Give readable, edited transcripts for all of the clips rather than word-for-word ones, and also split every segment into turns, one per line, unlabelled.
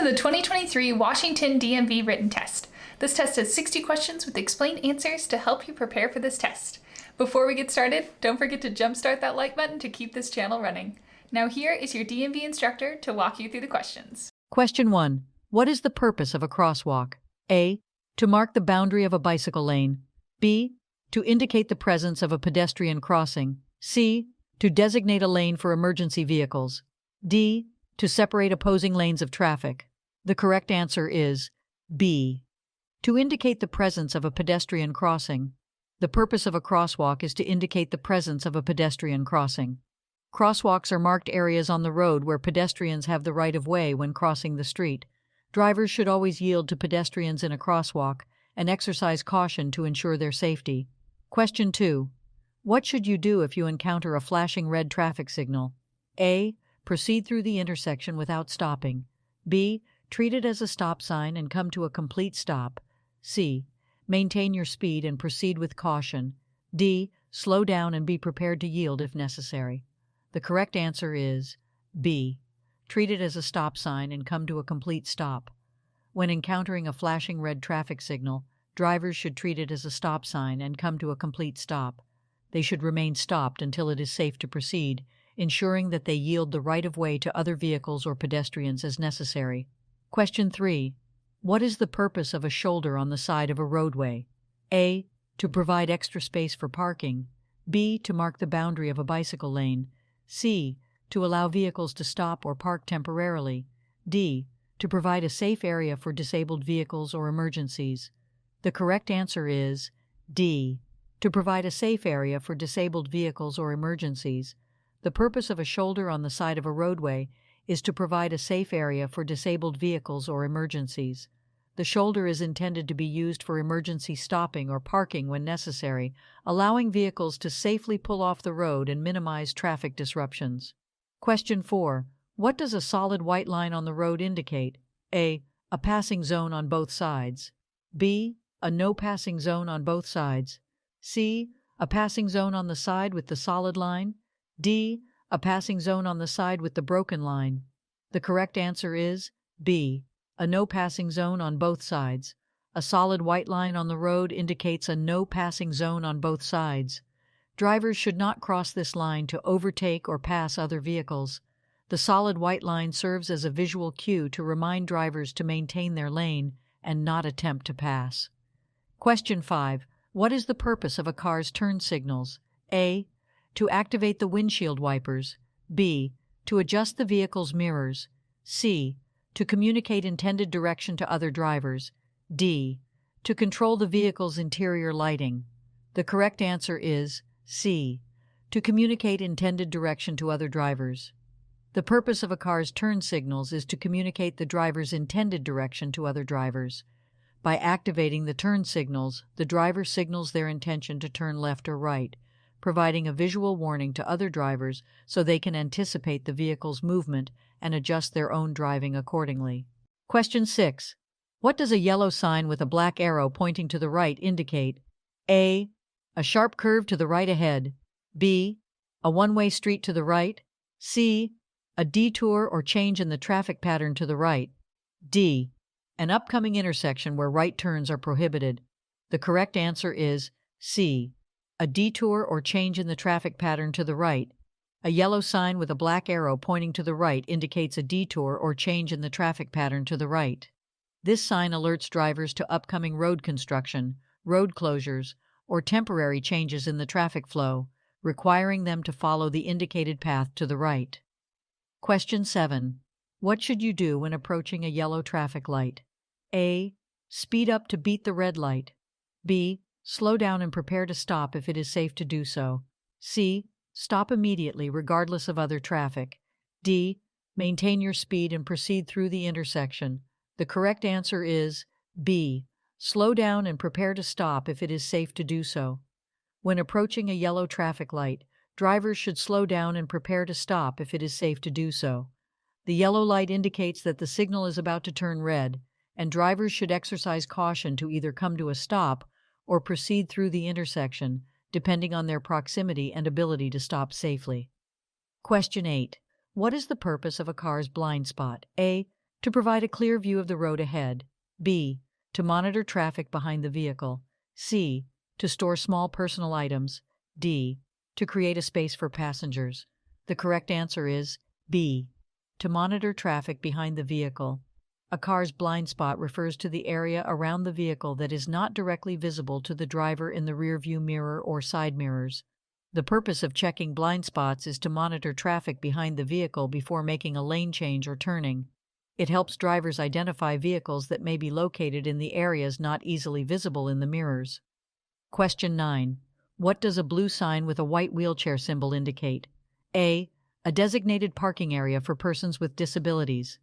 the 2023 Washington DMV written test. This test has 60 questions with explained answers to help you prepare for this test. Before we get started, don't forget to jumpstart that like button to keep this channel running. Now here is your DMV instructor to walk you through the questions.
Question 1. What is the purpose of a crosswalk? A. To mark the boundary of a bicycle lane. B. To indicate the presence of a pedestrian crossing. C. To designate a lane for emergency vehicles. D. To separate opposing lanes of traffic. The correct answer is B. To indicate the presence of a pedestrian crossing. The purpose of a crosswalk is to indicate the presence of a pedestrian crossing. Crosswalks are marked areas on the road where pedestrians have the right of way when crossing the street. Drivers should always yield to pedestrians in a crosswalk and exercise caution to ensure their safety. Question 2. What should you do if you encounter a flashing red traffic signal? A. Proceed through the intersection without stopping. B. Treat it as a stop sign and come to a complete stop. C. Maintain your speed and proceed with caution. D. Slow down and be prepared to yield if necessary. The correct answer is B. Treat it as a stop sign and come to a complete stop. When encountering a flashing red traffic signal, drivers should treat it as a stop sign and come to a complete stop. They should remain stopped until it is safe to proceed, ensuring that they yield the right of way to other vehicles or pedestrians as necessary. Question 3. What is the purpose of a shoulder on the side of a roadway? A. To provide extra space for parking. B. To mark the boundary of a bicycle lane. C. To allow vehicles to stop or park temporarily. D. To provide a safe area for disabled vehicles or emergencies. The correct answer is D. To provide a safe area for disabled vehicles or emergencies. The purpose of a shoulder on the side of a roadway is to provide a safe area for disabled vehicles or emergencies. The shoulder is intended to be used for emergency stopping or parking when necessary, allowing vehicles to safely pull off the road and minimize traffic disruptions. Question 4. What does a solid white line on the road indicate? A. A passing zone on both sides. B. A no passing zone on both sides. C. A passing zone on the side with the solid line. D. A passing zone on the side with the broken line. The correct answer is B. A no passing zone on both sides. A solid white line on the road indicates a no passing zone on both sides. Drivers should not cross this line to overtake or pass other vehicles. The solid white line serves as a visual cue to remind drivers to maintain their lane and not attempt to pass. Question 5. What is the purpose of a car's turn signals? A. To activate the windshield wipers. B. To adjust the vehicle's mirrors. C. To communicate intended direction to other drivers. D. To control the vehicle's interior lighting. The correct answer is C. To communicate intended direction to other drivers. The purpose of a car's turn signals is to communicate the driver's intended direction to other drivers. By activating the turn signals, the driver signals their intention to turn left or right, providing a visual warning to other drivers so they can anticipate the vehicle's movement and adjust their own driving accordingly. Question 6. What does a yellow sign with a black arrow pointing to the right indicate? A. A sharp curve to the right ahead. B. A one-way street to the right. C. A detour or change in the traffic pattern to the right. D. An upcoming intersection where right turns are prohibited. The correct answer is C. A detour or change in the traffic pattern to the right. A yellow sign with a black arrow pointing to the right indicates a detour or change in the traffic pattern to the right. This sign alerts drivers to upcoming road construction, road closures, or temporary changes in the traffic flow, requiring them to follow the indicated path to the right. Question 7. What should you do when approaching a yellow traffic light? A. Speed up to beat the red light. B. Slow down and prepare to stop if it is safe to do so. C. Stop immediately regardless of other traffic. D. Maintain your speed and proceed through the intersection. The correct answer is B. Slow down and prepare to stop if it is safe to do so. When approaching a yellow traffic light, drivers should slow down and prepare to stop if it is safe to do so. The yellow light indicates that the signal is about to turn red, and drivers should exercise caution to either come to a stop or proceed through the intersection, depending on their proximity and ability to stop safely. Question 8. What is the purpose of a car's blind spot? A. To provide a clear view of the road ahead. B. To monitor traffic behind the vehicle. C. To store small personal items. D. To create a space for passengers. The correct answer is B. To monitor traffic behind the vehicle. A car's blind spot refers to the area around the vehicle that is not directly visible to the driver in the rearview mirror or side mirrors. The purpose of checking blind spots is to monitor traffic behind the vehicle before making a lane change or turning. It helps drivers identify vehicles that may be located in the areas not easily visible in the mirrors. Question 9. What does a blue sign with a white wheelchair symbol indicate? A. A designated parking area for persons with disabilities.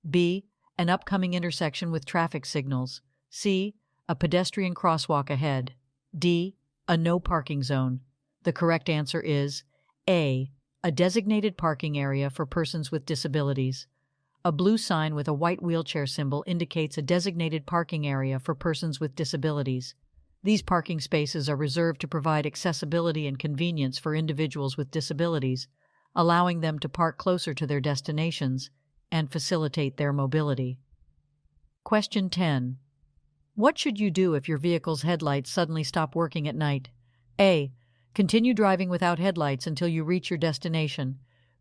B. An upcoming intersection with traffic signals. C. A pedestrian crosswalk ahead. D. A no parking zone. The correct answer is A. A designated parking area for persons with disabilities. A blue sign with a white wheelchair symbol indicates a designated parking area for persons with disabilities. These parking spaces are reserved to provide accessibility and convenience for individuals with disabilities, allowing them to park closer to their destinations and facilitate their mobility. Question 10. What should you do if your vehicle's headlights suddenly stop working at night? A. Continue driving without headlights until you reach your destination.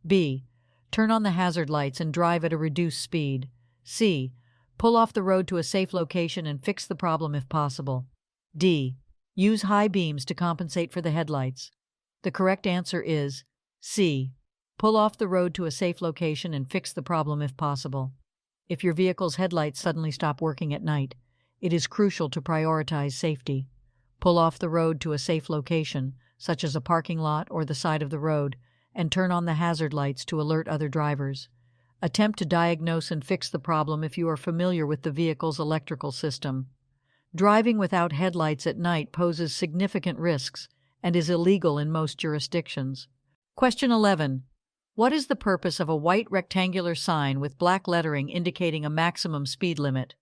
B. Turn on the hazard lights and drive at a reduced speed. C. Pull off the road to a safe location and fix the problem if possible. D. Use high beams to compensate for the headlights. The correct answer is C. Pull off the road to a safe location and fix the problem if possible. If your vehicle's headlights suddenly stop working at night, it is crucial to prioritize safety. Pull off the road to a safe location, such as a parking lot or the side of the road, and turn on the hazard lights to alert other drivers. Attempt to diagnose and fix the problem if you are familiar with the vehicle's electrical system. Driving without headlights at night poses significant risks and is illegal in most jurisdictions. Question 11. What is the purpose of a white rectangular sign with black lettering indicating a maximum speed limit?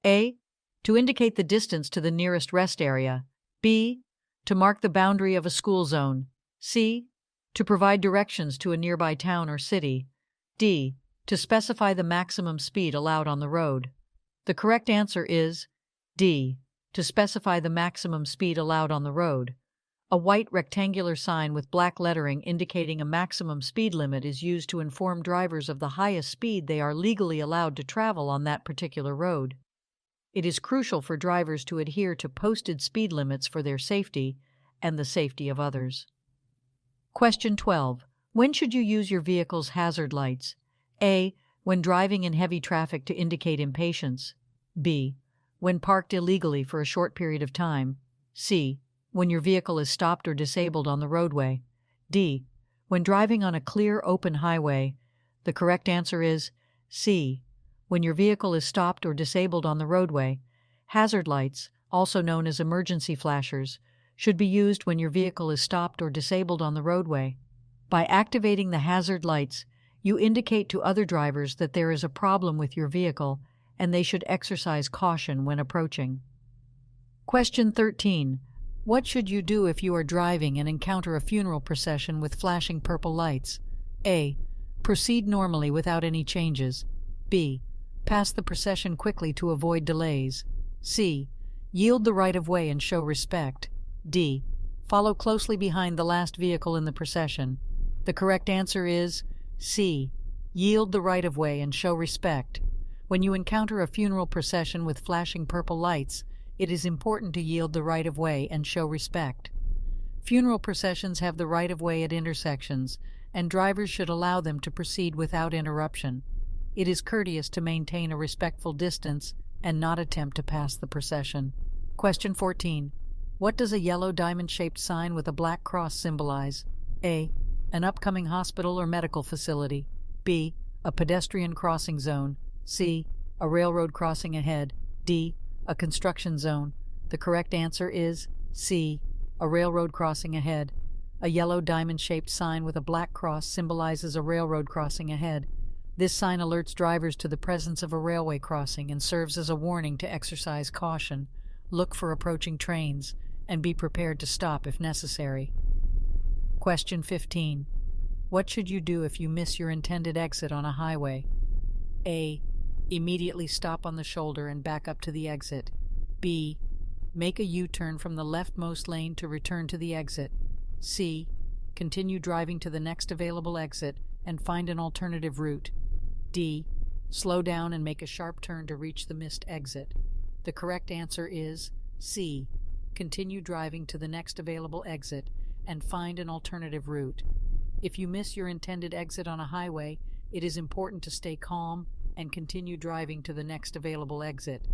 A. To indicate the distance to the nearest rest area. B. To mark the boundary of a school zone. C. To provide directions to a nearby town or city. D. To specify the maximum speed allowed on the road. The correct answer is D. To specify the maximum speed allowed on the road. A white rectangular sign with black lettering indicating a maximum speed limit is used to inform drivers of the highest speed they are legally allowed to travel on that particular road. It is crucial for drivers to adhere to posted speed limits for their safety and the safety of others. Question 12. When should you use your vehicle's hazard lights? A. When driving in heavy traffic to indicate impatience. B. When parked illegally for a short period of time. C. When your vehicle is stopped or disabled on the roadway. D. When driving on a clear, open highway. The correct answer is C. When your vehicle is stopped or disabled on the roadway. Hazard lights, also known as emergency flashers, should be used when your vehicle is stopped or disabled on the roadway. By activating the hazard lights, you indicate to other drivers that there is a problem with your vehicle and they should exercise caution when approaching. Question 13. What should you do if you are driving and encounter a funeral procession with flashing purple lights? A. Proceed normally without any changes. B. Pass the procession quickly to avoid delays. C. Yield the right-of-way and show respect. D. Follow closely behind the last vehicle in the procession. The correct answer is C. Yield the right-of-way and show respect. When you encounter a funeral procession with flashing purple lights, it is important to yield the right-of-way and show respect. Funeral processions have the right-of-way at intersections, and drivers should allow them to proceed without interruption. It is courteous to maintain a respectful distance and not attempt to pass the procession. Question 14. What does a yellow diamond-shaped sign with a black cross symbolize? A. An upcoming hospital or medical facility. B. A pedestrian crossing zone. C. A railroad crossing ahead. D. A construction zone. The correct answer is C. A railroad crossing ahead. A yellow diamond-shaped sign with a black cross symbolizes a railroad crossing ahead. This sign alerts drivers to the presence of a railway crossing and serves as a warning to exercise caution, look for approaching trains, and be prepared to stop if necessary. Question 15. What should you do if you miss your intended exit on a highway? A. Immediately stop on the shoulder and back up to the exit. B. Make a U-turn from the leftmost lane to return to the exit. C. Continue driving to the next available exit and find an alternative route. D. Slow down and make a sharp turn to reach the missed exit. The correct answer is C. Continue driving to the next available exit and find an alternative route. If you miss your intended exit on a highway, it is important to stay calm and continue driving to the next available exit.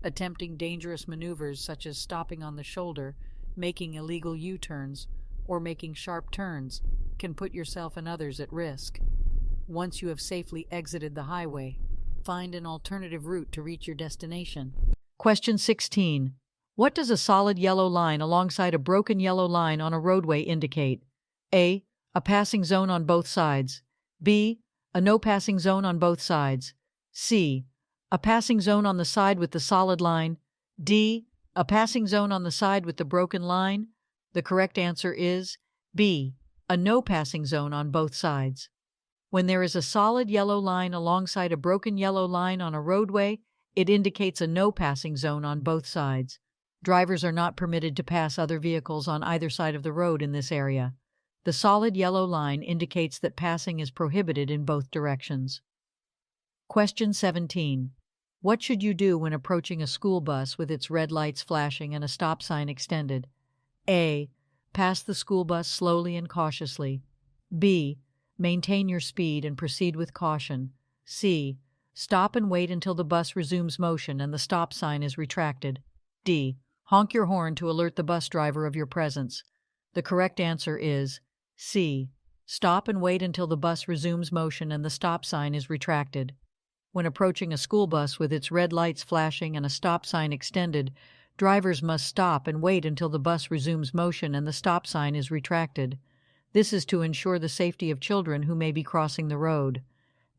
Attempting dangerous maneuvers such as stopping on the shoulder, making illegal U-turns, or making sharp turns can put yourself and others at risk. Once you have safely exited the highway, find an alternative route to reach your destination. Question 16. What does a solid yellow line alongside a broken yellow line on a roadway indicate? A. A passing zone on both sides. B. A no passing zone on both sides. C. A passing zone on the side with the solid line. D. A passing zone on the side with the broken line. The correct answer is B. A no passing zone on both sides. When there is a solid yellow line alongside a broken yellow line on a roadway, it indicates a no passing zone on both sides. Drivers are not permitted to pass other vehicles on either side of the road in this area. The solid yellow line indicates that passing is prohibited in both directions. Question 17. What should you do when approaching a school bus with its red lights flashing and a stop sign extended? A. Pass the school bus slowly and cautiously. B. Maintain your speed and proceed with caution. C. Stop and wait until the bus resumes motion and the stop sign is retracted. D. Honk your horn to alert the bus driver of your presence. The correct answer is C. Stop and wait until the bus resumes motion and the stop sign is retracted. When approaching a school bus with its red lights flashing and a stop sign extended, drivers must stop and wait until the bus resumes motion and the stop sign is retracted. This is to ensure the safety of children who may be crossing the road.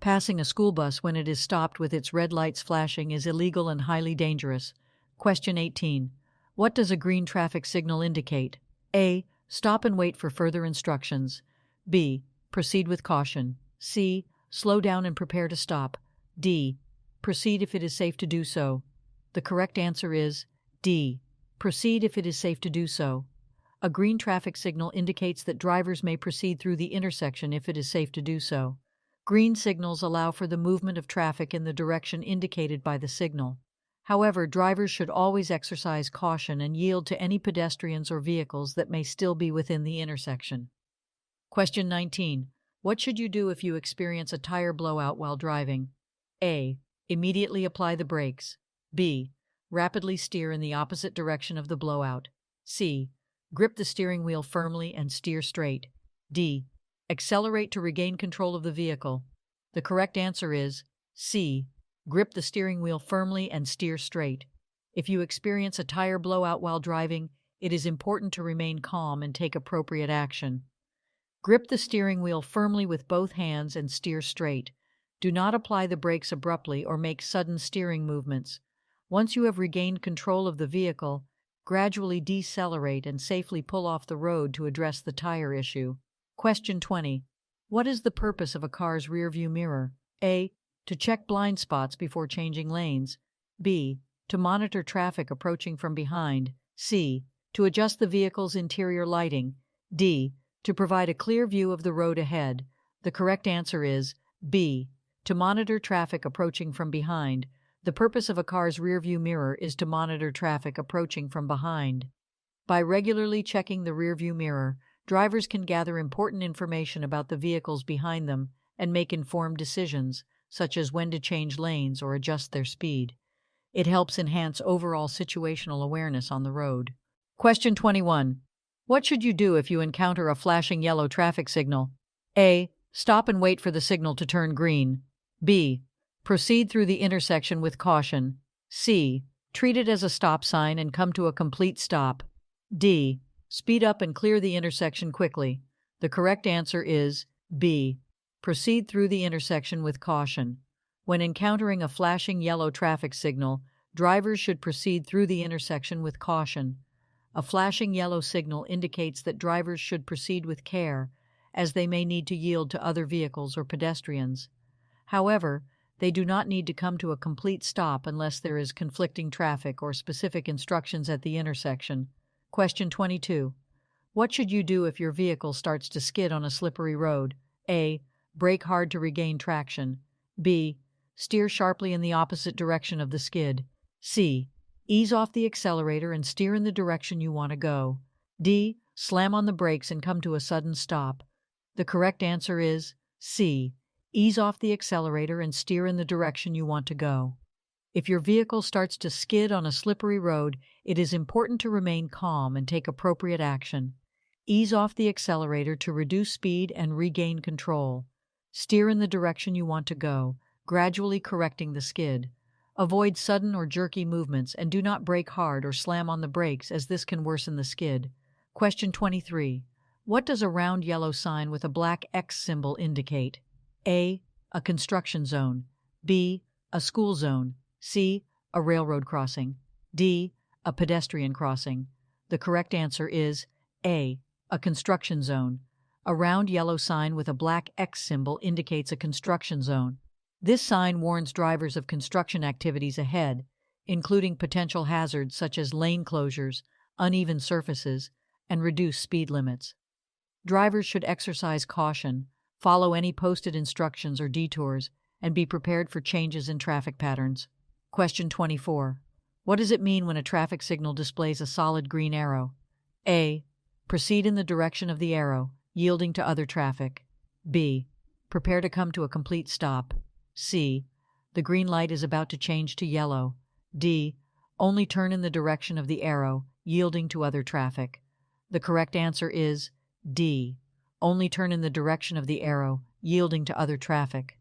Passing a school bus when it is stopped with its red lights flashing is illegal and highly dangerous. Question 18. What does a green traffic signal indicate? A. Stop and wait for further instructions. B. Proceed with caution. C. Slow down and prepare to stop. D. Proceed if it is safe to do so. The correct answer is D. Proceed if it is safe to do so. A green traffic signal indicates that drivers may proceed through the intersection if it is safe to do so. Green signals allow for the movement of traffic in the direction indicated by the signal. However, drivers should always exercise caution and yield to any pedestrians or vehicles that may still be within the intersection. Question 19. What should you do if you experience a tire blowout while driving? A. Immediately apply the brakes. B. Rapidly steer in the opposite direction of the blowout. C. Grip the steering wheel firmly and steer straight. D. Accelerate to regain control of the vehicle. The correct answer is C. Grip the steering wheel firmly and steer straight. If you experience a tire blowout while driving, it is important to remain calm and take appropriate action. Grip the steering wheel firmly with both hands and steer straight. Do not apply the brakes abruptly or make sudden steering movements. Once you have regained control of the vehicle, gradually decelerate and safely pull off the road to address the tire issue. Question 20. What is the purpose of a car's rearview mirror? A. To check blind spots before changing lanes. B. To monitor traffic approaching from behind. C. To adjust the vehicle's interior lighting. D. To provide a clear view of the road ahead. The correct answer is B. To monitor traffic approaching from behind. The purpose of a car's rearview mirror is to monitor traffic approaching from behind. By regularly checking the rearview mirror, drivers can gather important information about the vehicles behind them and make informed decisions, such as when to change lanes or adjust their speed. It helps enhance overall situational awareness on the road. Question 21. What should you do if you encounter a flashing yellow traffic signal? A. Stop and wait for the signal to turn green. B. Proceed through the intersection with caution. C. Treat it as a stop sign and come to a complete stop. D. Speed up and clear the intersection quickly. The correct answer is B. Proceed through the intersection with caution. When encountering a flashing yellow traffic signal, drivers should proceed through the intersection with caution. A flashing yellow signal indicates that drivers should proceed with care, as they may need to yield to other vehicles or pedestrians. However, They do not need to come to a complete stop unless there is conflicting traffic or specific instructions at the intersection. Question 22. What should you do if your vehicle starts to skid on a slippery road? A. Brake hard to regain traction. B. Steer sharply in the opposite direction of the skid. C. Ease off the accelerator and steer in the direction you want to go. D. Slam on the brakes and come to a sudden stop. The correct answer is C. Ease off the accelerator and steer in the direction you want to go. If your vehicle starts to skid on a slippery road, it is important to remain calm and take appropriate action. Ease off the accelerator to reduce speed and regain control. Steer in the direction you want to go, gradually correcting the skid. Avoid sudden or jerky movements and do not brake hard or slam on the brakes, as this can worsen the skid. Question 23. What does a round yellow sign with a black X symbol indicate? A. A construction zone. B. A school zone. C. A railroad crossing. D. A pedestrian crossing. The correct answer is A. A construction zone. A round yellow sign with a black X symbol indicates a construction zone. This sign warns drivers of construction activities ahead, including potential hazards such as lane closures, uneven surfaces, and reduced speed limits. Drivers should exercise caution, follow any posted instructions or detours, and be prepared for changes in traffic patterns. Question 24. What does it mean when a traffic signal displays a solid green arrow? A. Proceed in the direction of the arrow, yielding to other traffic. B. Prepare to come to a complete stop. C. The green light is about to change to yellow. D. Only turn in the direction of the arrow, yielding to other traffic. The correct answer is D. Only turn in the direction of the arrow, yielding to other traffic.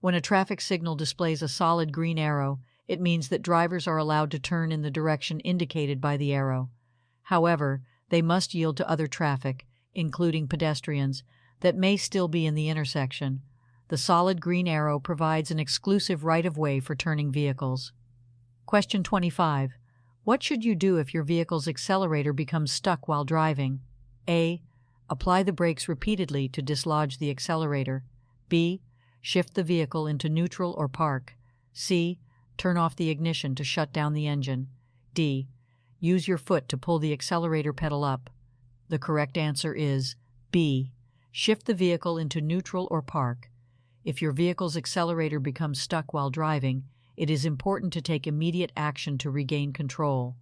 When a traffic signal displays a solid green arrow, it means that drivers are allowed to turn in the direction indicated by the arrow. However, they must yield to other traffic, including pedestrians, that may still be in the intersection. The solid green arrow provides an exclusive right-of-way for turning vehicles. Question 25. What should you do if your vehicle's accelerator becomes stuck while driving? A. Apply the brakes repeatedly to dislodge the accelerator. B. Shift the vehicle into neutral or park. C. Turn off the ignition to shut down the engine. D. Use your foot to pull the accelerator pedal up. The correct answer is B. Shift the vehicle into neutral or park. If your vehicle's accelerator becomes stuck while driving, it is important to take immediate action to regain control.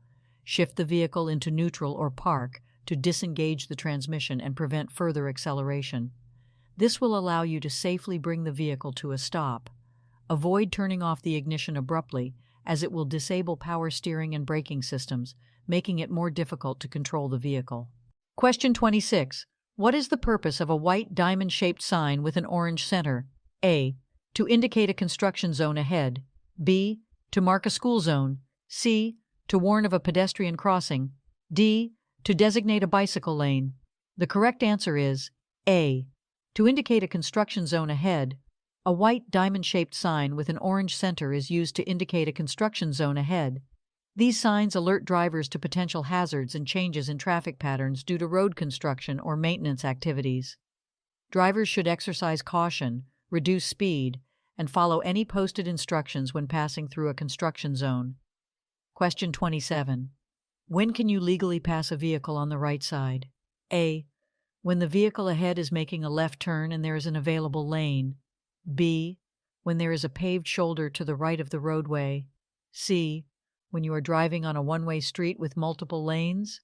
Shift the vehicle into neutral or park to disengage the transmission and prevent further acceleration. This will allow you to safely bring the vehicle to a stop. Avoid turning off the ignition abruptly, as it will disable power steering and braking systems, making it more difficult to control the vehicle. Question 26. What is the purpose of a white diamond-shaped sign with an orange center? A. To indicate a construction zone ahead. B. To mark a school zone. C. To warn of a pedestrian crossing. D. To designate a bicycle lane. The correct answer is A. To indicate a construction zone ahead. A white diamond-shaped sign with an orange center is used to indicate a construction zone ahead. These signs alert drivers to potential hazards and changes in traffic patterns due to road construction or maintenance activities. Drivers should exercise caution, reduce speed, and follow any posted instructions when passing through a construction zone. Question 27. When can you legally pass a vehicle on the right side? A. When the vehicle ahead is making a left turn and there is an available lane. B. When there is a paved shoulder to the right of the roadway. C. When you are driving on a one-way street with multiple lanes.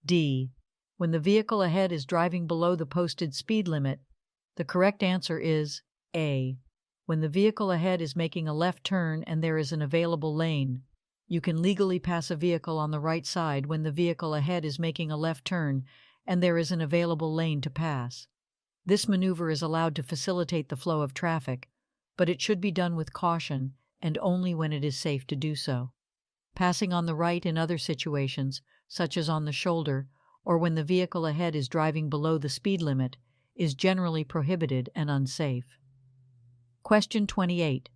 D. When the vehicle ahead is driving below the posted speed limit. The correct answer is A. When the vehicle ahead is making a left turn and there is an available lane. You can legally pass a vehicle on the right side when the vehicle ahead is making a left turn and there is an available lane to pass. This maneuver is allowed to facilitate the flow of traffic, but it should be done with caution and only when it is safe to do so. Passing on the right in other situations, such as on the shoulder or when the vehicle ahead is driving below the speed limit, is generally prohibited and unsafe. Question 28.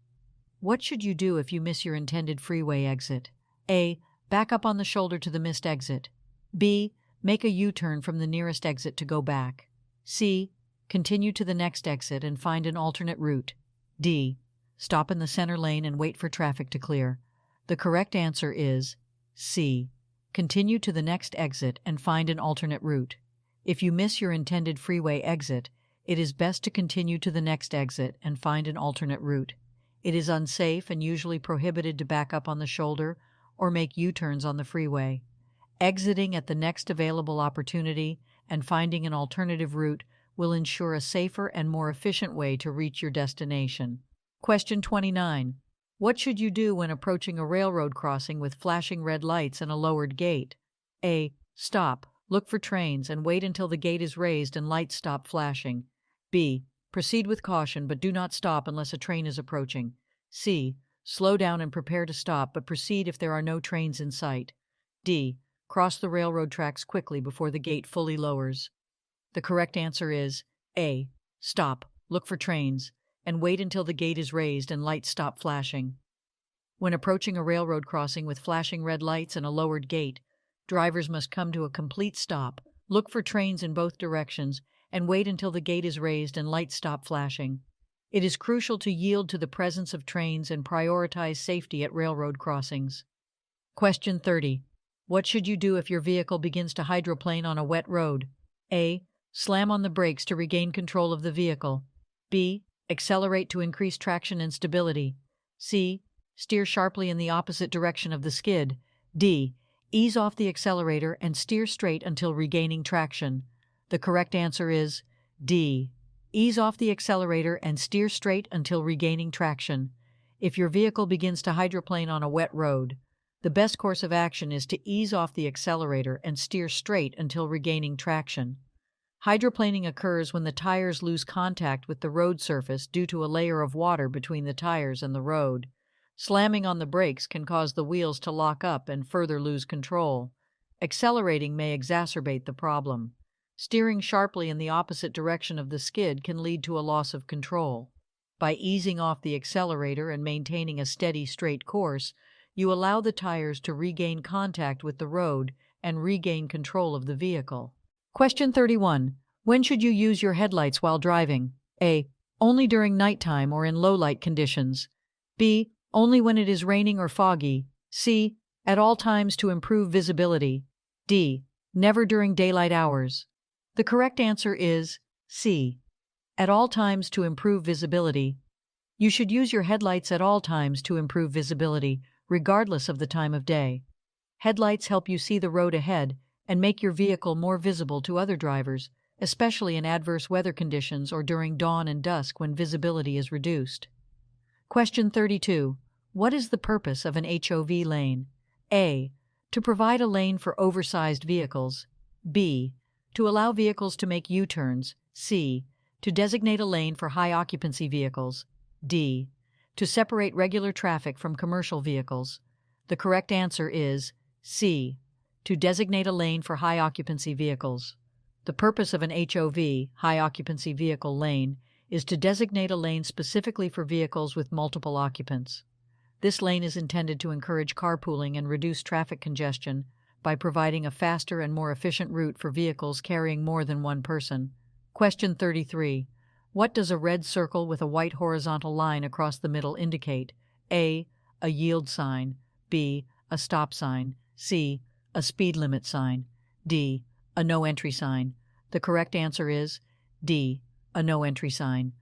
What should you do if you miss your intended freeway exit? A. Back up on the shoulder to the missed exit. B. Make a U-turn from the nearest exit to go back. C. Continue to the next exit and find an alternate route. D. Stop in the center lane and wait for traffic to clear. The correct answer is C. Continue to the next exit and find an alternate route. If you miss your intended freeway exit, it is best to continue to the next exit and find an alternate route. It is unsafe and usually prohibited to back up on the shoulder or make U-turns on the freeway. Exiting at the next available opportunity and finding an alternative route will ensure a safer and more efficient way to reach your destination. Question 29. What should you do when approaching a railroad crossing with flashing red lights and a lowered gate? A. Stop, look for trains, and wait until the gate is raised and lights stop flashing. B. Proceed with caution but do not stop unless a train is approaching. C. Slow down and prepare to stop but proceed if there are no trains in sight. D. Cross the railroad tracks quickly before the gate fully lowers. The correct answer is A. Stop, look for trains, and wait until the gate is raised and lights stop flashing. When approaching a railroad crossing with flashing red lights and a lowered gate, drivers must come to a complete stop, look for trains in both directions, and wait until the gate is raised and lights stop flashing. It is crucial to yield to the presence of trains and prioritize safety at railroad crossings. Question 30. What should you do if your vehicle begins to hydroplane on a wet road? A. Slam on the brakes to regain control of the vehicle. B. Accelerate to increase traction and stability. C. Steer sharply in the opposite direction of the skid. D. Ease off the accelerator and steer straight until regaining traction. The correct answer is D. Ease off the accelerator and steer straight until regaining traction. If your vehicle begins to hydroplane on a wet road, the best course of action is to ease off the accelerator and steer straight until regaining traction. Hydroplaning occurs when the tires lose contact with the road surface due to a layer of water between the tires and the road. Slamming on the brakes can cause the wheels to lock up and further lose control. Accelerating may exacerbate the problem. Steering sharply in the opposite direction of the skid can lead to a loss of control. By easing off the accelerator and maintaining a steady, straight course, you allow the tires to regain contact with the road and regain control of the vehicle. Question 31. When should you use your headlights while driving? A. Only during nighttime or in low light conditions. B. Only when it is raining or foggy. C. At all times to improve visibility. D. Never during daylight hours. The correct answer is C. At all times to improve visibility. You should use your headlights at all times to improve visibility, regardless of the time of day. Headlights help you see the road ahead and make your vehicle more visible to other drivers, especially in adverse weather conditions or during dawn and dusk when visibility is reduced. Question 32. What is the purpose of an HOV lane? A. To provide a lane for oversized vehicles. B. To allow vehicles to make U-turns. C. To designate a lane for high-occupancy vehicles. D. To separate regular traffic from commercial vehicles. The correct answer is C. To designate a lane for high-occupancy vehicles. The purpose of an HOV, high-occupancy vehicle lane, is to designate a lane specifically for vehicles with multiple occupants. This lane is intended to encourage carpooling and reduce traffic congestion by providing a faster and more efficient route for vehicles carrying more than one person. Question 33. What does a red circle with a white horizontal line across the middle indicate? A. A yield sign. B. A stop sign. C. A speed limit sign. D. A no entry sign. The correct answer is D. A no entry sign.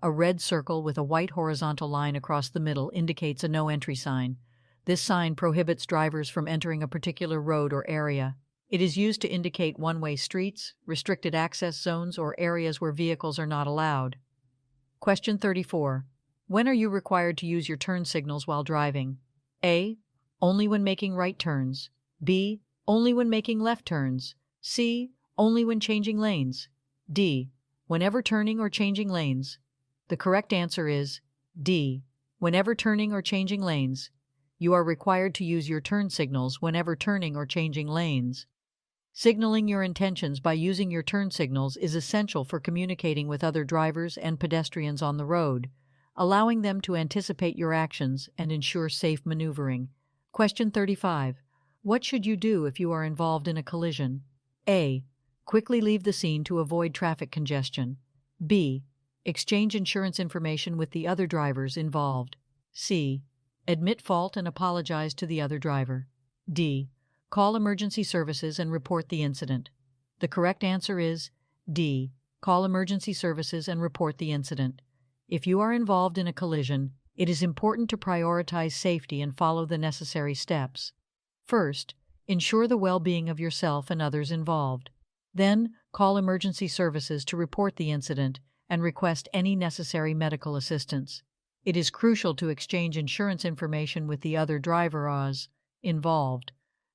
A red circle with a white horizontal line across the middle indicates a no entry sign. This sign prohibits drivers from entering a particular road or area. It is used to indicate one-way streets, restricted access zones, or areas where vehicles are not allowed. Question 34. When are you required to use your turn signals while driving? A. Only when making right turns. B. Only when making left turns. C. Only when changing lanes. D. Whenever turning or changing lanes. The correct answer is D. Whenever turning or changing lanes. You are required to use your turn signals whenever turning or changing lanes. Signaling your intentions by using your turn signals is essential for communicating with other drivers and pedestrians on the road, allowing them to anticipate your actions and ensure safe maneuvering. Question 35. What should you do if you are involved in a collision? A. Quickly leave the scene to avoid traffic congestion. B. Exchange insurance information with the other drivers involved. C. Admit fault and apologize to the other driver. D. Call emergency services and report the incident. The correct answer is D. Call emergency services and report the incident. If you are involved in a collision, it is important to prioritize safety and follow the necessary steps. First, ensure the well-being of yourself and others involved. Then, call emergency services to report the incident and request any necessary medical assistance. It is crucial to exchange insurance information with the other drivers involved,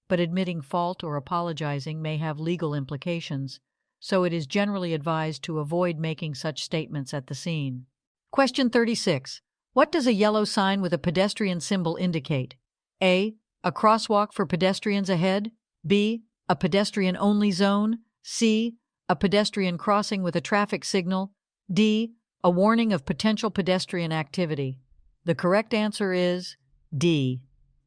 but admitting fault or apologizing may have legal implications, so it is generally advised to avoid making such statements at the scene. Question 36. What does a yellow sign with a pedestrian symbol indicate? A. A crosswalk for pedestrians ahead. B. A pedestrian-only zone. C. A pedestrian crossing with a traffic signal. D. A warning of potential pedestrian activity. The correct answer is D.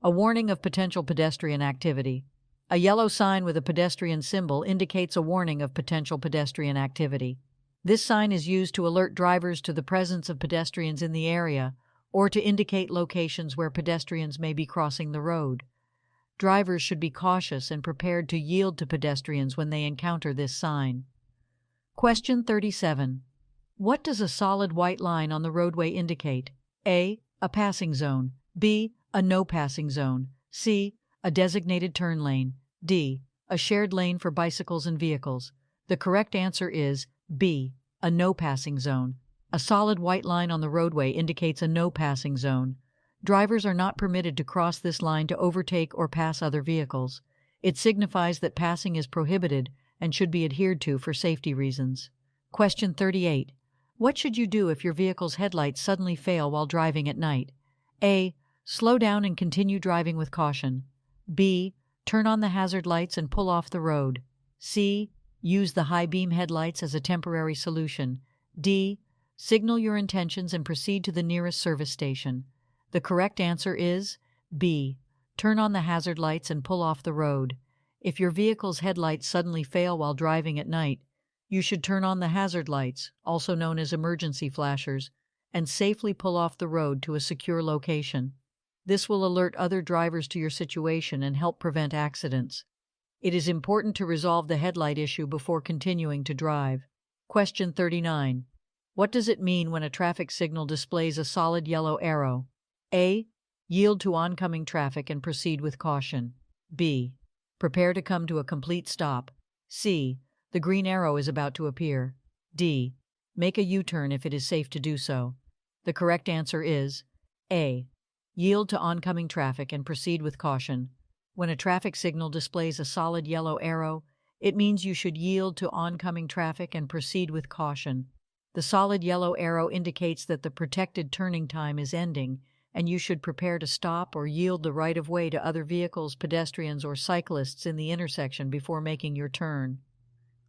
A warning of potential pedestrian activity. A yellow sign with a pedestrian symbol indicates a warning of potential pedestrian activity. This sign is used to alert drivers to the presence of pedestrians in the area or to indicate locations where pedestrians may be crossing the road. Drivers should be cautious and prepared to yield to pedestrians when they encounter this sign. Question 37. What does a solid white line on the roadway indicate? A. A passing zone. B. A no passing zone. C. A designated turn lane. D. A shared lane for bicycles and vehicles. The correct answer is B. A no passing zone. A solid white line on the roadway indicates a no passing zone. Drivers are not permitted to cross this line to overtake or pass other vehicles. It signifies that passing is prohibited and should be adhered to for safety reasons. Question 38. What should you do if your vehicle's headlights suddenly fail while driving at night? A. Slow down and continue driving with caution. B. Turn on the hazard lights and pull off the road. C. Use the high beam headlights as a temporary solution. D. Signal your intentions and proceed to the nearest service station. The correct answer is B. Turn on the hazard lights and pull off the road. If your vehicle's headlights suddenly fail while driving at night, you should turn on the hazard lights, also known as emergency flashers, and safely pull off the road to a secure location. This will alert other drivers to your situation and help prevent accidents. It is important to resolve the headlight issue before continuing to drive. Question 39. What does it mean when a traffic signal displays a solid yellow arrow? A. Yield to oncoming traffic and proceed with caution. B. Prepare to come to a complete stop. C. The green arrow is about to appear. D. Make a U-turn if it is safe to do so. The correct answer is A. Yield to oncoming traffic and proceed with caution. When a traffic signal displays a solid yellow arrow, it means you should yield to oncoming traffic and proceed with caution. The solid yellow arrow indicates that the protected turning time is ending, and you should prepare to stop or yield the right-of-way to other vehicles, pedestrians, or cyclists in the intersection before making your turn.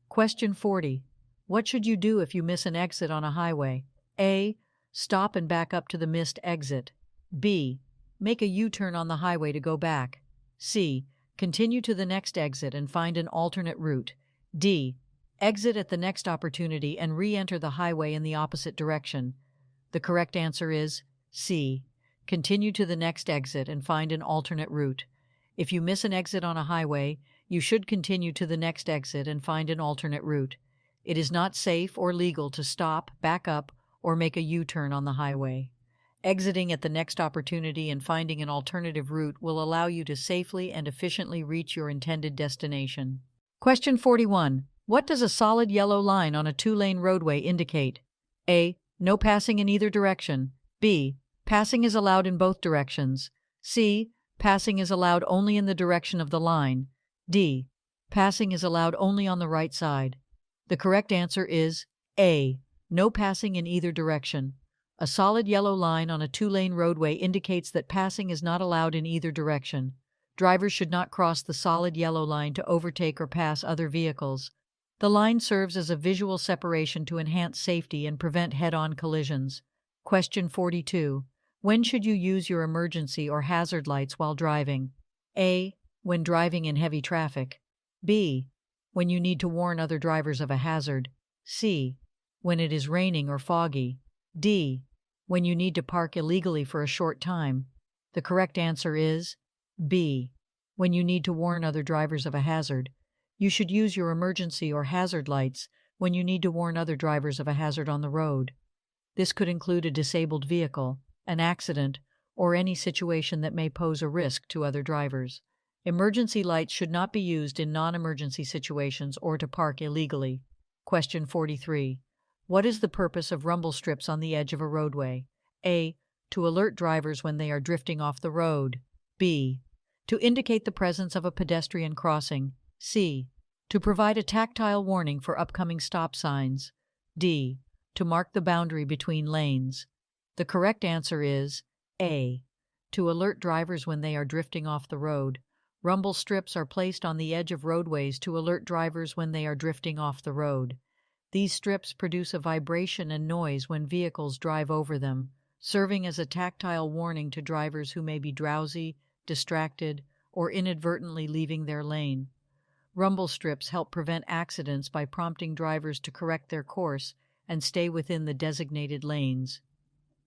Question 40. What should you do if you miss an exit on a highway? A. Stop and back up to the missed exit. B. Make a U-turn on the highway to go back. C. Continue to the next exit and find an alternate route. D. Exit at the next opportunity and re-enter the highway in the opposite direction. The correct answer is C. Continue to the next exit and find an alternate route. If you miss an exit on a highway, you should continue to the next exit and find an alternate route. It is not safe or legal to stop, back up, or make a U-turn on the highway. Exiting at the next opportunity and finding an alternative route will allow you to safely and efficiently reach your intended destination. Question 41. What does a solid yellow line on a two-lane roadway indicate? A. No passing in either direction. B. Passing is allowed in both directions. C. Passing is allowed only in the direction of the line. D. Passing is allowed only on the right side. The correct answer is A. No passing in either direction. A solid yellow line on a two-lane roadway indicates that passing is not allowed in either direction. Drivers should not cross the solid yellow line to overtake or pass other vehicles. The line serves as a visual separation to enhance safety and prevent head-on collisions. Question 42. When should you use your emergency or hazard lights while driving? A. When driving in heavy traffic. B. When you need to warn other drivers of a hazard. C. when it is raining or foggy. D. When you need to park illegally for a short time. The correct answer is B. When you need to warn other drivers of a hazard. You should use your emergency or hazard lights when you need to warn other drivers of a hazard on the road. This could include a disabled vehicle, an accident, or any situation that may pose a risk to other drivers. Emergency lights should not be used in non-emergency situations or to park illegally. Question 43. What is the purpose of rumble strips on the edge of a roadway? A. To alert drivers when they are drifting off the road. B. To indicate the presence of a pedestrian crossing. C. To provide a tactile warning for upcoming stop signs. D. To mark the boundary between lanes. The correct answer is A. To alert drivers when they are drifting off the road. Rumble strips are placed on the edge of roadways to alert drivers when they are drifting off the road. These strips produce a vibration and noise when vehicles drive over them, serving as a tactile warning to drivers who may be drowsy, distracted, or inadvertently leaving their lane. Rumble strips help prevent accidents by prompting drivers to correct their course and stay within the designated lanes.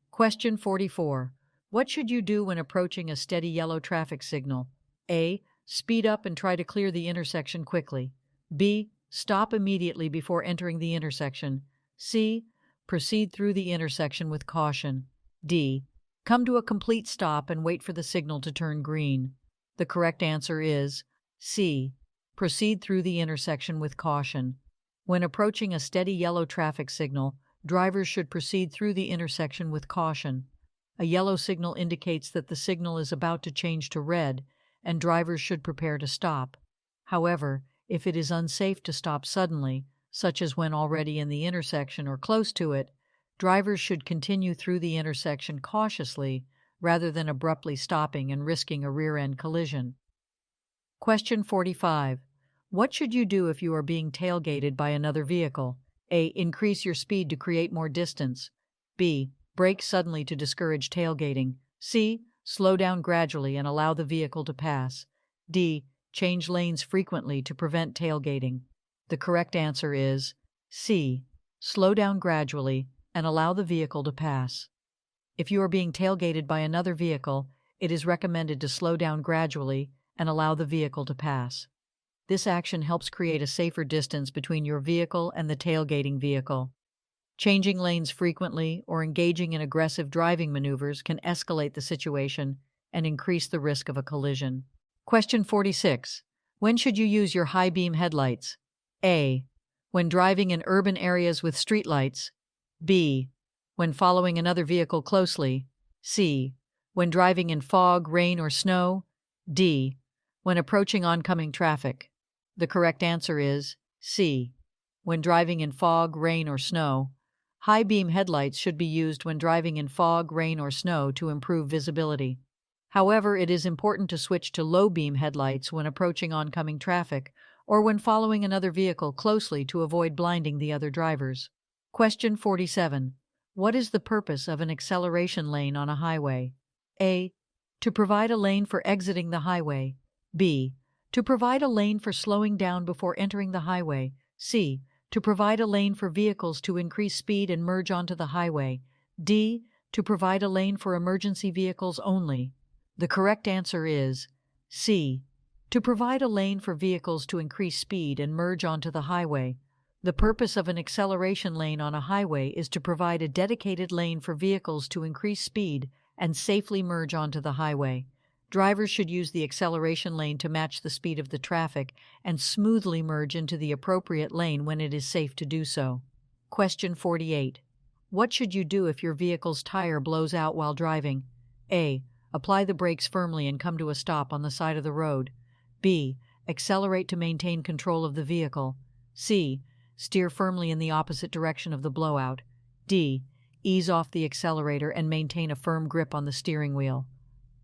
Question 44. What should you do when approaching a steady yellow traffic signal? A. Speed up and try to clear the intersection quickly. B. Stop immediately before entering the intersection. C. Proceed through the intersection with caution. D. Come to a complete stop and wait for the signal to turn green. The correct answer is C. Proceed through the intersection with caution. When approaching a steady yellow traffic signal, drivers should proceed through the intersection with caution. A yellow signal indicates that the signal is about to change to red, and drivers should prepare to stop. However, if it is unsafe to stop suddenly, such as when already in the intersection or close to it, drivers should continue through the intersection cautiously rather than abruptly stopping and risking a rear-end collision. Question 45. What should you do if you are being tailgated by another vehicle? A. Increase your speed to create more distance. B. Brake suddenly to discourage tailgating. C. Slow down gradually and allow the vehicle to pass. D. Change lanes frequently to prevent tailgating. The correct answer is C. Slow down gradually and allow the vehicle to pass. If you are being tailgated by another vehicle, it is recommended to slow down gradually and allow the vehicle to pass. This action helps create a safer distance between your vehicle and the tailgating vehicle. Changing lanes frequently or engaging in aggressive driving maneuvers can escalate the situation and increase the risk of a collision. Question 46. When should you use your high beam headlights? A. When driving in urban areas with streetlights. B. When following another vehicle closely. C. When driving in fog, rain, or snow. D. When approaching oncoming traffic. The correct answer is C. When driving in fog, rain, or snow. High beam headlights should be used when driving in fog, rain, or snow to improve visibility. However, it is important to switch to low beam headlights when approaching oncoming traffic or when following another vehicle closely to avoid blinding the other drivers. Question 47. What is the purpose of an acceleration lane on a highway? A. To provide a lane for exiting the highway. B. To provide a lane for slowing down before entering the highway. C. To provide a lane for vehicles to increase speed and merge onto the highway. D. To provide a lane for emergency vehicles only. The correct answer is C. To provide a lane for vehicles to increase speed and merge onto the highway. The purpose of an acceleration lane on a highway is to provide a dedicated lane for vehicles to increase speed and safely merge onto the highway. Drivers should use the acceleration lane to match the speed of the traffic and smoothly merge into the appropriate lane when it is safe to do so. Question 48. What should you do if your vehicle's tire blows out while driving? A. Apply the brakes firmly and come to a stop on the side of the road. B. Accelerate to maintain control of the vehicle. C. Steer firmly in the opposite direction of the blowout. D. Ease off the accelerator and maintain a firm grip on the steering wheel.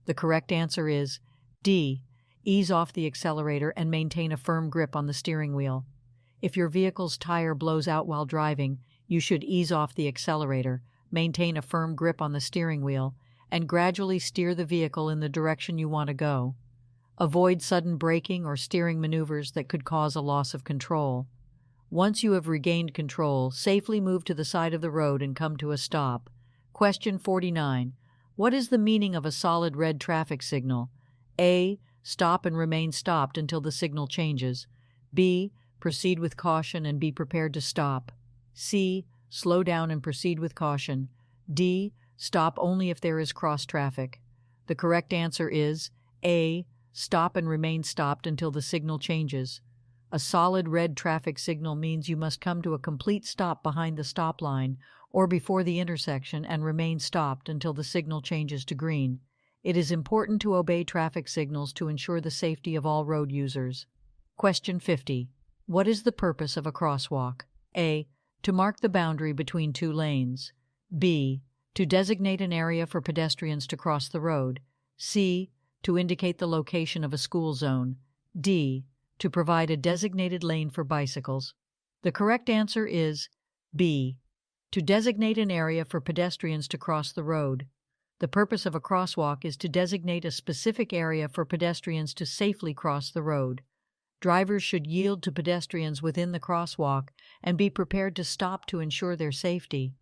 The correct answer is D. Ease off the accelerator and maintain a firm grip on the steering wheel. If your vehicle's tire blows out while driving, you should ease off the accelerator, maintain a firm grip on the steering wheel, and gradually steer the vehicle in the direction you want to go. Avoid sudden braking or steering maneuvers that could cause a loss of control. Once you have regained control, safely move to the side of the road and come to a stop. Question 49. What is the meaning of a solid red traffic signal? A. Stop and remain stopped until the signal changes. B. Proceed with caution and be prepared to stop. C. Slow down and proceed with caution. D. Stop only if there is cross traffic. The correct answer is A. Stop and remain stopped until the signal changes. A solid red traffic signal means you must come to a complete stop behind the stop line or before the intersection and remain stopped until the signal changes to green. It is important to obey traffic signals to ensure the safety of all road users. Question 50. What is the purpose of a crosswalk? A. To mark the boundary between two lanes. B. To designate an area for pedestrians to cross the road. C. To indicate the location of a school zone. D. To provide a designated lane for bicycles. The correct answer is B. To designate an area for pedestrians to cross the road. The purpose of a crosswalk is to designate a specific area for pedestrians to safely cross the road. Drivers should yield to pedestrians within the crosswalk and be prepared to stop to ensure their safety.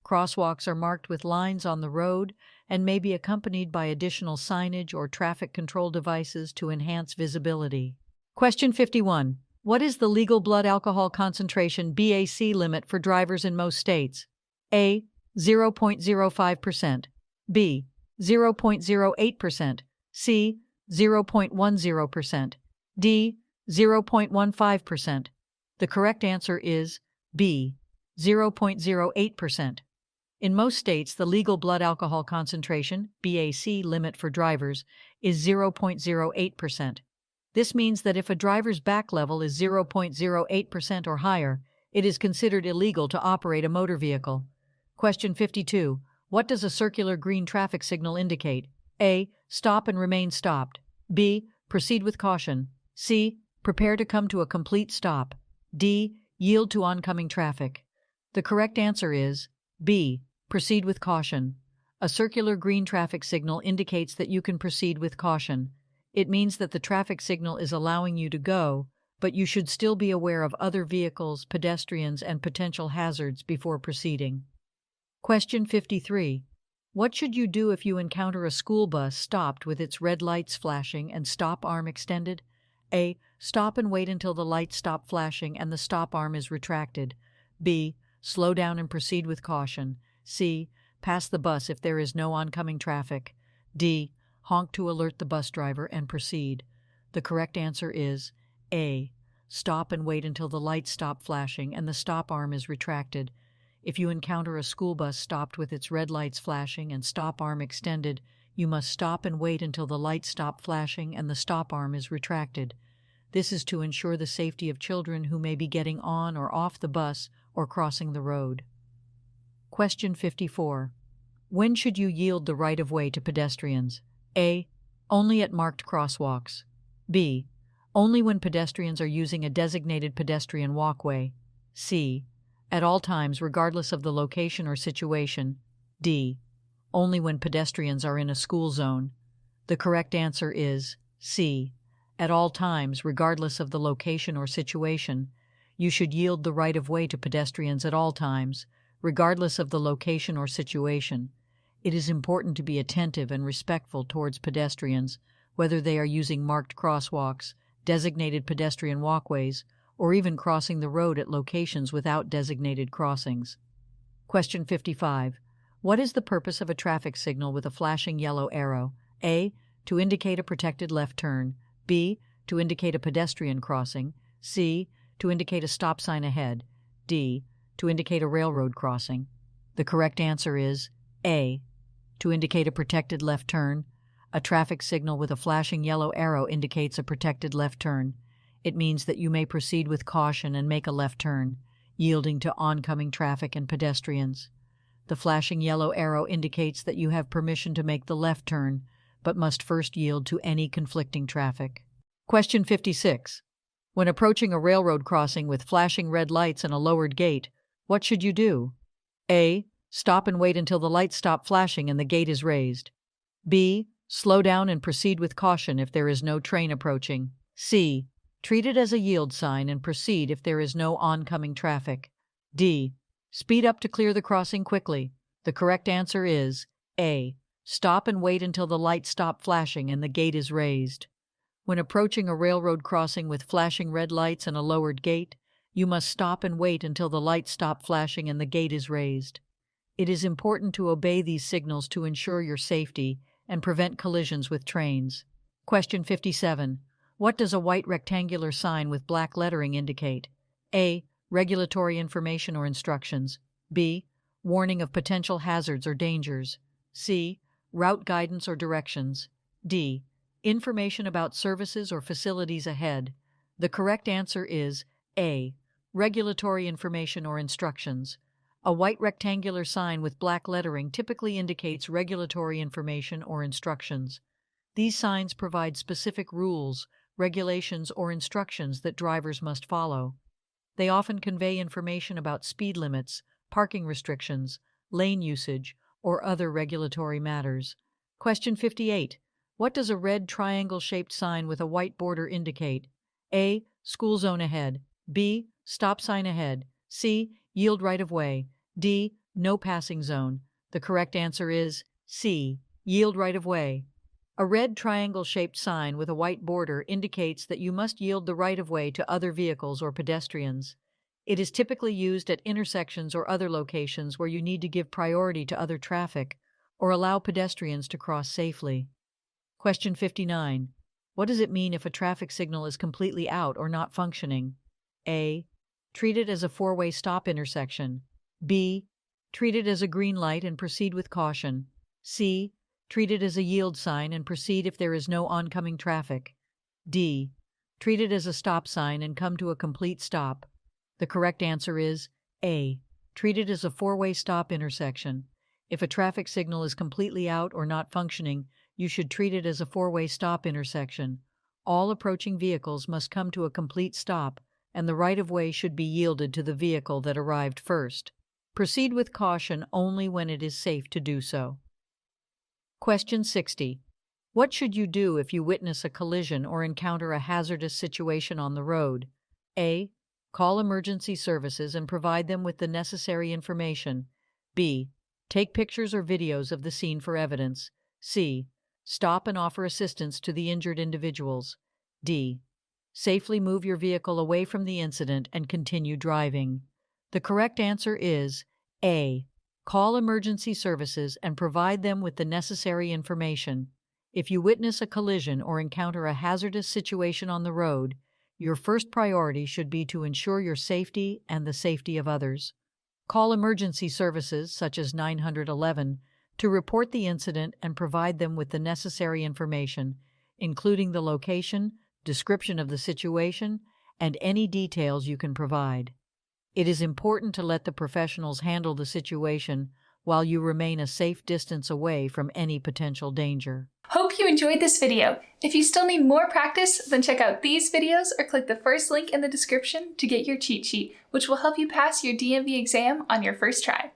Crosswalks are marked with lines on the road and may be accompanied by additional signage or traffic control devices to enhance visibility. Question 51. What is the legal blood alcohol concentration (BAC) limit for drivers in most states? A. 0.05%. B. 0.08%. C. 0.10%. D. 0.15%. The correct answer is B. 0.08%. In most states, the legal blood alcohol concentration (BAC) limit for drivers is 0.08%. This means that if a driver's back level is 0.08% or higher, it is considered illegal to operate a motor vehicle. Question 52. What does a circular green traffic signal indicate? A. Stop and remain stopped. B. Proceed with caution. C. Prepare to come to a complete stop. D. Yield to oncoming traffic. The correct answer is B. Proceed with caution. A circular green traffic signal indicates that you can proceed with caution. It means that the traffic signal is allowing you to go, but you should still be aware of other vehicles, pedestrians, and potential hazards before proceeding. Question 53. What should you do if you encounter a school bus stopped with its red lights flashing and stop arm extended? A. Stop and wait until the lights stop flashing and the stop arm is retracted. B. Slow down and proceed with caution. C. Pass the bus if there is no oncoming traffic. D. Honk to alert the bus driver and proceed. The correct answer is A. Stop and wait until the lights stop flashing and the stop arm is retracted. If you encounter a school bus stopped with its red lights flashing and stop arm extended, you must stop and wait until the lights stop flashing and the stop arm is retracted. This is to ensure the safety of children who may be getting on or off the bus or crossing the road. Question 54. When should you yield the right-of-way to pedestrians? A. Only at marked crosswalks. B. Only when pedestrians are using a designated pedestrian walkway. C. At all times, regardless of the location or situation. D. Only when pedestrians are in a school zone. The correct answer is C. At all times, regardless of the location or situation. You should yield the right-of-way to pedestrians at all times, regardless of the location or situation. It is important to be attentive and respectful towards pedestrians, whether they are using marked crosswalks, designated pedestrian walkways, or even crossing the road at locations without designated crossings. Question 55. What is the purpose of a traffic signal with a flashing yellow arrow? A. To indicate a protected left turn. B. To indicate a pedestrian crossing. C. To indicate a stop sign ahead. D. To indicate a railroad crossing. The correct answer is A. To indicate a protected left turn. A traffic signal with a flashing yellow arrow indicates a protected left turn. It means that you may proceed with caution and make a left turn, yielding to oncoming traffic and pedestrians. The flashing yellow arrow indicates that you have permission to make the left turn, but must first yield to any conflicting traffic. Question 56. When approaching a railroad crossing with flashing red lights and a lowered gate, what should you do? A. Stop and wait until the lights stop flashing and the gate is raised. B. Slow down and proceed with caution if there is no train approaching. C. Treat it as a yield sign and proceed if there is no oncoming traffic. D. Speed up to clear the crossing quickly. The correct answer is A. Stop and wait until the lights stop flashing and the gate is raised. When approaching a railroad crossing with flashing red lights and a lowered gate, you must stop and wait until the lights stop flashing and the gate is raised. It is important to obey these signals to ensure your safety and prevent collisions with trains. Question 57. What does a white rectangular sign with black lettering indicate? A. Regulatory information or instructions. B. Warning of potential hazards or dangers. C. Route guidance or directions. D. Information about services or facilities ahead. The correct answer is A. Regulatory information or instructions. A white rectangular sign with black lettering typically indicates regulatory information or instructions. These signs provide specific rules, regulations, or instructions that drivers must follow. They often convey information about speed limits, parking restrictions, lane usage, or other regulatory matters. Question 58. What does a red triangle-shaped sign with a white border indicate? A. School zone ahead. B. Stop sign ahead. C. Yield right of way. D. No passing zone. The correct answer is C. Yield right of way. A red triangle-shaped sign with a white border indicates that you must yield the right of way to other vehicles or pedestrians. It is typically used at intersections or other locations where you need to give priority to other traffic or allow pedestrians to cross safely. Question 59. What does it mean if a traffic signal is completely out or not functioning? A. Treat it as a four-way stop intersection. B. Treat it as a green light and proceed with caution. C. Treat it as a yield sign and proceed if there is no oncoming traffic. D. Treat it as a stop sign and come to a complete stop. The correct answer is A. Treat it as a four-way stop intersection. If a traffic signal is completely out or not functioning, you should treat it as a four-way stop intersection. All approaching vehicles must come to a complete stop, and the right-of-way should be yielded to the vehicle that arrived first. Proceed with caution only when it is safe to do so. Question 60. What should you do if you witness a collision or encounter a hazardous situation on the road? A. Call emergency services and provide them with the necessary information. B. Take pictures or videos of the scene for evidence. C. Stop and offer assistance to the injured individuals. D. Safely move your vehicle away from the incident and continue driving. The correct answer is A. Call emergency services and provide them with the necessary information. If you witness a collision or encounter a hazardous situation on the road, your first priority should be to ensure your safety and the safety of others. Call emergency services, such as 911, to report the incident and provide them with the necessary information, including the location, description of the situation, and any details you can provide. It is important to let the professionals handle the situation while you remain a safe distance away from any potential danger.
Hope you enjoyed this video. If you still need more practice, then check out these videos or click the first link in the description to get your cheat sheet, which will help you pass your DMV exam on your first try.